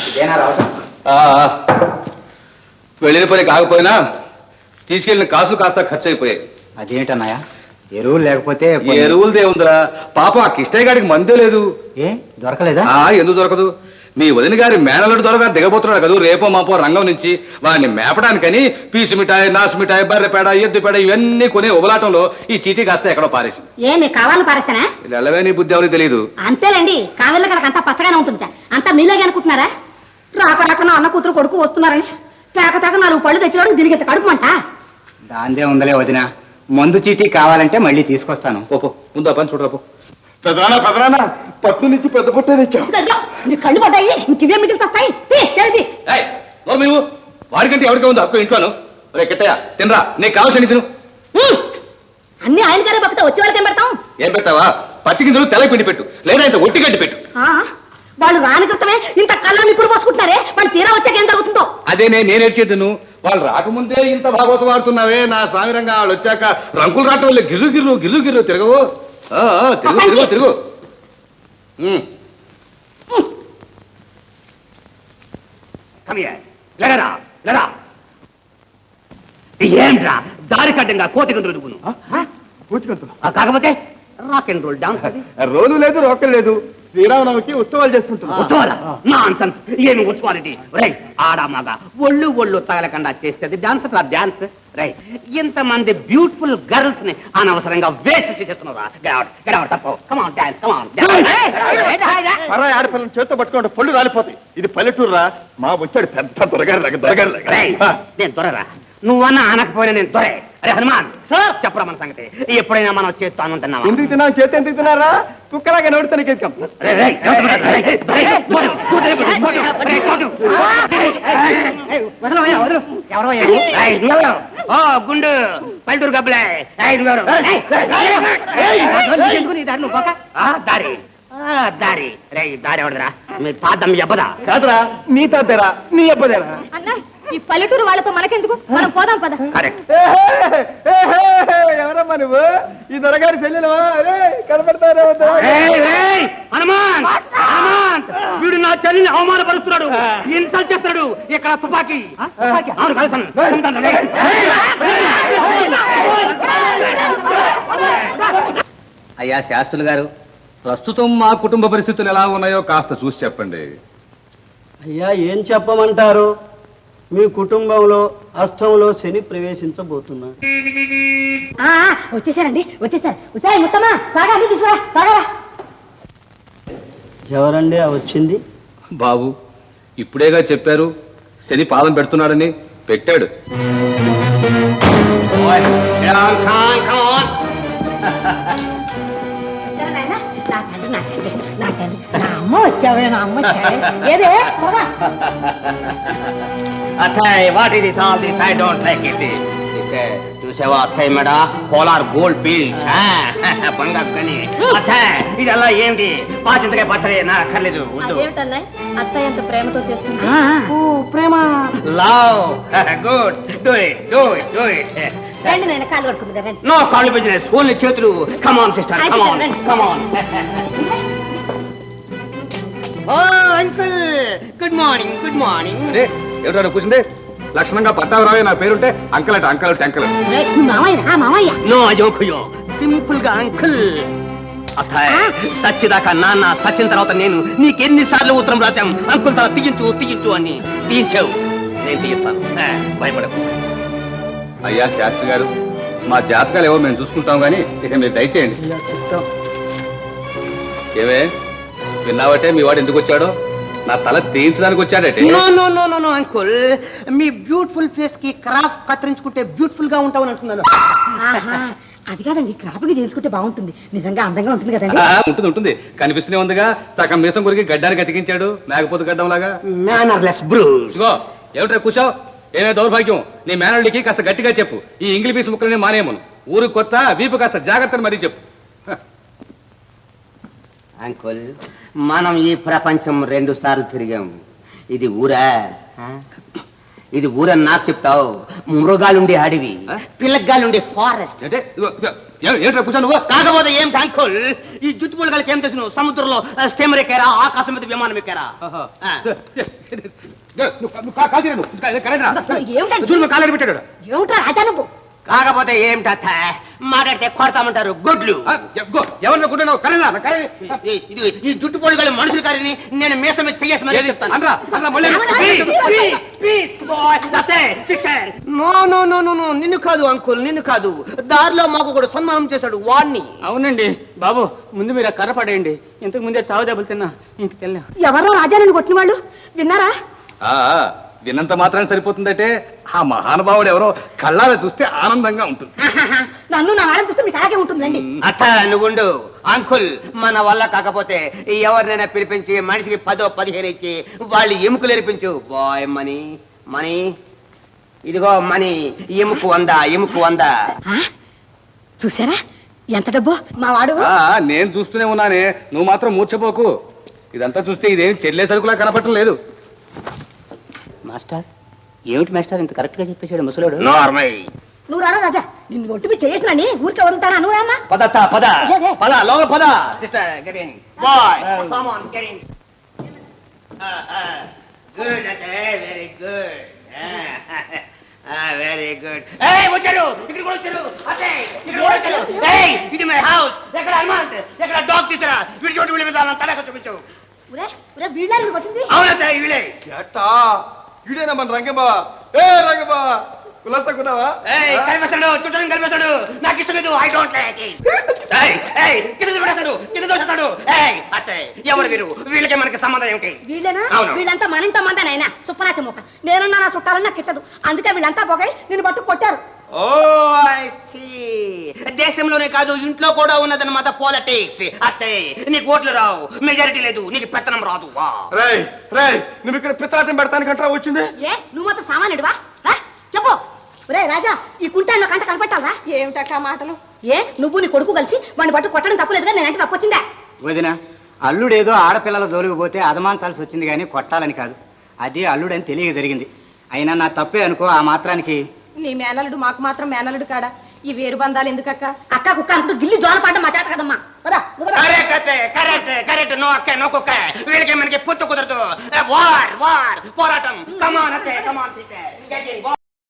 ఇదేనా రావటం? వెళ్ళిన పని కాకపోయినా తీసుకెళ్లిన కాసులు కాస్త ఖర్చు అయిపోయాయి. అదేంటన్నాయా, ఎరువులు లేకపోతే? ఎరువులదే ఉందిరా, పాపం ఆ కిష్టయ్య గారికి మందే లేదు. ఏ దొరకలేదా? ఎందుకు దొరకదు? మీ వదిన గారి మేనల్లుడు త్వరగా దిగబోతున్నాడు కదా రేపో మాపో రంగం నుంచి. వాడిని మేపడానికని పీసు మిఠాయి, నాసు మిఠాయి, బర్రెపేడ, ఎద్దుపేడ ఇవన్నీ కొనే ఉబలాటంలో ఈ చీటీ కాస్త ఎక్కడో పారేసింది. కావాలని పారేసానా? ఎలాగే నీ బుద్ధి ఎవరికి తెలియదు. అంతేలేండి, కావేళ్ళ కనుక అంతా పచ్చగానే ఉంటుంది. అంతా మీలాగే అనుకుంటున్నారా? రాక రాక నా అన్న కూతురు కొడుకు వస్తున్నారని తాక తాక 4 పళ్ళు తెచ్చినోడు దీనికి ఇంత కడుపుమంట. దాందే ఉందలే వదిన, మందు చీటీ కావాలంటే మళ్ళీ తీసుకొస్తాను. ఓపో ముందు ఆ పని చూడరాపో. పెదనానా పట్టు నుంచి పెద్ద పుట్టే తెచ్చావు. నీ కళ్ళు పడ్డాయి, ఇంకివే మిగిలిచి వస్తాయి. వాడికంటే ఎవరికే ఉంది అక్క ఇంట్లోను. రే కిట్టయ్య తినరా, నీకు కావాల్సిన తిను. అన్ని ఆయన గారే పక్కతో వచ్చే వాళ్ళకి ఏం పెడతాం? ఏం పెట్టావా? పత్తి గింజలు తెల్ల పిండి పెట్టు, లేదా ఇంత ఒట్టి గడ్డి పెట్టు. వాళ్ళు రాని క్రితమే ఇంత కళ్ళని ఇప్పుడు పోసుకుంటున్నారే, వాళ్ళు తీరా వచ్చాక ఏం జరుగుతుందో? అదే నేను ఏడ్చేద్దును. వాళ్ళు రాకముందే ఇంత భాగవతం వాడుతున్నావే నా స్వామిరంగా. వాళ్ళు వచ్చాక రంకులు రావటం వల్ల గిర్రు గిర్రు గిర్రు గిర్రు తిరగవు. తిరుగు తిరుగు తిరుగు. ఏంట్రా దారి కడ్డంగా కోతి గంతులు దువ్వును? కాకపోతే రాక్ అండ్ రోల్ డాన్స్. రోలు లేదు, రోకలు లేదు. శ్రీరామనవమికి ఉత్సవాలు చేసుకుంటున్నాం. ఉత్సవాలా? నాన్సెన్స్. ఏమి ఉత్సవాలు ఇది? రైట్, ఆడామగా ఒళ్ళు ఒళ్ళు తగలకుండా చేసేది డాన్స్. Dance right. ఇంతమంది బ్యూటిఫుల్ గర్ల్స్ ని అనవసరంగా వేస్ట్ చేసేస్తున్నారా? ఆడపిల్లని చేతితో పట్టుకుంటే పళ్ళు రాలిపోతాయి. ఇది పల్లెటూరు రా, మా వచ్చాడు పెద్ద దొరగారు. నేను దొరరా, నువ్వన్నా అనకపోయినా నేను దొరే. అరే హనుమాన్ సార్, చెప్పరా మన సంగతి. ఎప్పుడైనా మనం చేత్తో అనుంటున్నావా? ఎందుకు తిన్నావు? చేతి ఎందుకు తిన్నారా? కుక్కలాగా నోడుతానికి ఎత్తుకాం. గుండు పల్లెటూరు గబ్బలే దారి దారి రే దారి ఎవడరా? మీ తాతమ్మ ఎబ్బదా? కాదురా, నీ తాతేరా, నీ అబ్బదేరా. ఈ పల్లెటూరు వాళ్ళతో మనకెందుకు, మనం పోదాం పద. ఎవరమ్మా నువ్వు? ఈ దొరగారి చెల్లెలవా? కనపడతారే. హనుమాన్ వీడు నా చెల్లిని అవమానపరుస్తున్నాడు, ఇన్సల్ట్ చేస్తున్నాడు. ఇక్కడ తుపాకీ. అవును కలిసాను. అయ్యా శాస్త్రులు గారు, ప్రస్తుతం మా కుటుంబ పరిస్థితులు ఎలా ఉన్నాయో కాస్త చూసి చెప్పండి. అయ్యా ఏం చెప్పమంటారు? మీ కుటుంబంలో అష్టంలో శని ప్రవేశించబోతున్నారు. వచ్చేసారండి, వచ్చేసారు. ఉసాయి ముత్తమా త్వరగా అన్ని తీసుకురా, త్వరగా. ఎవరండి వచ్చింది? బాబు ఇప్పుడేగా చెప్పారు శని పాదం పెడుతున్నాడని. పెట్టాడు. అమ్మ వచ్చావే, నా అమ్మ ఏదే. అత్తయ్య, what is all this? I don't like it. చూసావా అత్తయ్య మేడ, కోలార్ గోల్డ్ ఫీల్డ్స్ బంగారు గని. అత్తయ్య ఇదల్లా ఏమిటి? పాచింతకాయ పచ్చడి నా అక్కర్లేదు. అత్తయ్య ఎంత ప్రేమతో చేస్తుంది. ప్రేమ, love. Good, do it, do it, do it. రండి నాయన, కాళ్ళు పడుకుందా. నో కాళ్ళు బిజినెస్, ఓన్లీ చేతులు. Come on sister, come on, come on. Oh uncle, good morning, good morning. ఏమిటో కూర్చుంది? లక్షణంగా పట్టాభిరావే నా పేరుంటే అంకల్ అంటే అంకల్ టెంకల్. నో అజోకుయో, సింపుల్ గా అంకుల్. అత్తయ్య సచ్చిదాకా నాన్న, సచ్చిన తర్వాత నేను నీకెన్నిసార్లు ఉత్తరం రాశాం అంకుల్ తల తీయించు తీయించు అని. తీయించావు, నేను తీయిస్తాను, భయపడకు. అయ్యా శాస్త్రి గారు, మా జాతకాలు ఏవో మేము చూసుకుంటాం గానీ ఇక మీరు దయచేయండి. ఏమే విన్నావటే మీ వాడు ఎందుకు వచ్చాడో? నా తల తీయించడానికి వచ్చాడటే. నో అంకుల్, మీ బ్యూటిఫుల్ ఫేస్ కి క్రాఫ్ కత్తిరించుకుంటే బ్యూటిఫుల్ గా ఉంటావని అంటున్నాను. అది కాదండి, క్రాప్కి చేయించుకుంటే బాగుంటుంది. నిజంగా అందంగా ఉంటుంది కదండి. ఉంటుంది ఉంటుంది, కనిపిస్తూనే ఉందిగా. సగం మీసం కొరికి గడ్డానికి అతికించాడు, మేకపోతే గడ్డం లాగా. Mannerless Bruce. ఇగో ఏమిటా కూర్చో. ఏమే దౌర్భాగ్యం, నీ మేనల్డికి కాస్త గట్టిగా చెప్పు, ఈ ఇంగ్లీష్ పీస్ ముక్కలని మానేయమను. ఊరు కొత్త, వీపు కాస్త జాగ్రత్తని మరీ చెప్పు. అంకుల్, మనం ఈ ప్రపంచం 2 సార్లు తిరిగాం. ఇది ఊరా? ఇది ఊరని నాకు చెప్తావు? మృగాలుండే అడవి, పిల్లగాలుండే ఫారెస్ట్. అంటే ఏంట్రా కూర్చో నువ్వు కాకపోతే ఏం అంకుల్ ఈ జుట్టు పుల్లగాళ్ళకి ఏం తెలుసు సముద్రంలో స్టీమర్ ఎక్కారా ఆకాశం మీద విమానం ఎక్కారా ఆ. ఏమిటండి? చూడు కాలేరు పెట్టాడు ఏమిట్రా రాజా నువ్వు కాకపోతే ఏమిటత్త మాట్లాడితే కొడతామంటారు గుడ్లు ఎవరిని కొట్టినావు కరేనా ఇది ఈ జుట్టు పొడిగల మనుషులు కాదని నేను మీసం మీద చెయ్యేసి మరీ చెప్తాను అనరా అనరా మళ్ళీ no no no no no నిన్ను కాదు అంకుల్ నిన్ను కాదు దారిలో మాకు కూడా సన్మానం చేశాడు వాణ్ణి. అవునండి బాబు ముందు మీరు కర్ర పడేయండి ఇంతకు ముందే చావు దెబ్బలు తిన్నా ఇంక తెల్లా ఎవరో రాజా నన్ను కొట్టిన వాళ్ళు విన్నారా? విన్నంత మాత్రం సరిపోతుందంటే ఆ మహానుభావుడు ఎవరో కళ్ళారా చూస్తే ఆనందంగా ఉంటుంది. నన్ను నా వాళ్ళని చూస్తే మీకు అలాగే ఉంటుందండి. అత్త నువ్వుండు అంకుల్ మన వల్ల కాకపోతే ఎవరినైనా పిలిపించి మనిషికి 10-15 ఇచ్చి వాళ్ళు ఎముకలు ఎరిపించు బాయ్ మనీ మనీ ఇదిగో మనీ ఎముకు 100 ఎముకు 100. ఆ? చూసారా ఎంత డబ్బు మా వాడు నేను చూస్తూనే ఉన్నానే నువ్వు మాత్రం మూర్చపోకు. ఇదంతా చూస్తే ఇదేం చెల్లే సరుకులా కనపడటం లేదు. మాస్టర్ ఏమిటి మాస్టర్ ఇంత కరెక్ట్ గా చెప్పేశాడు ముసలోడు. నువ్వు రారా రాజా నిన్ను ఒట్టిపి చేసినని ఊరికే వదులుతానా నువ్వు రామ్మా. పద పద అదే. పద లోపల పద sister get in boy come on get in good అతే వెరీ గుడ్ వెరీ గుడ్ ఏయ్ వచ్చారు ఇక్కడ కూడా వచ్చారు అతే ఇక్కడ కూడా వచ్చారు. ఏయ్ ఇది మై హౌస్ ఎక్కడ హనుమంత్ ఎక్కడ డాగ్ తీసురా వీడి చోటు వీడి మీద తలక చూపించు. ఒరే ఒరే వీళ్ళని కొట్టింది అవునతే వీళ్ళే. ఎట్టా ఇదేనా మన రంగబావా? ఏ రంగబావా కులాసకున్నావా? ఏయ్ కలిపేస్తాడు చుట్టూ కలిపేస్తాడు నాకు ఇష్టం లేదు ఐ డోంట్ లైక్ ఇట్. ఏయ్ ఏయ్ కింద పడేస్తాడు కింద దోస్తాడు. ఏయ్ అత్తే ఎవరు వీరు వీళ్ళకి మనకి సంబంధం ఏమిటి? వీళ్ళేనా? అవును. వీళ్ళంతా మన ఇంత మందేనైనా సుప్పనాతి ముఖ నేనున్నా నా చుట్టాలన్నా కిట్టదు అందుకే వీళ్ళంతా పోగాయి నిన్ను పట్టు కొట్టారు. ఓ ఐ సీ దేశంలోనే కాదు ఇంట్లో కూడా ఉన్నదన్నమాట పాలిటిక్స్. అత్తే నీకు ఓట్లు రావు మెజారిటీ లేదు నీకు పెత్తనం రాదు. రేయ్ రేయ్ నువ్వు ఇక్కడ పిత్రాటం పెడతానికంటరా వచ్చింది? ఏ నువ్వు మొత్తం సామాన్యుడివా? చెప్పు రే రాజా ఈ కుంటాల్లో కంట కనపెట్టాలరా? ఏమిటక్క మాటలు? ఏ నువ్వు నీ కొడుకు కలిసి వాడిని పట్టు కొట్టడం తప్పులేదుగా నేనంటే తప్పొచ్చిందా? వదిన అల్లుడేదో ఆడపిల్లల జోలికి పోతే అదమాన్చాల్సి వచ్చింది కానీ కొట్టాలని కాదు. అది అల్లుడని తెలియక జరిగింది. అయినా నా తప్పే అనుకో ఆ మాత్రానికి. నీ మేనలుడు మాకు మాత్రం మేనలుడు కాడా? ఈ వేరు బంధాలు ఎందుకక్క? అక్క కుక్క అంటూ గిల్లి జోల పడ్డం మా చేత కదమ్మా. కరెక్ట్ అత్తే కరెక్ట్ కరెక్ట్ నో అక్క నో కుక్క వీళ్ళకి మనకి పుట్టు కుదరదు. వార్ వార్ పోరాటం కమాన్ అత్తే కమాన్ సిస్టర్ గెట్ ఇన్.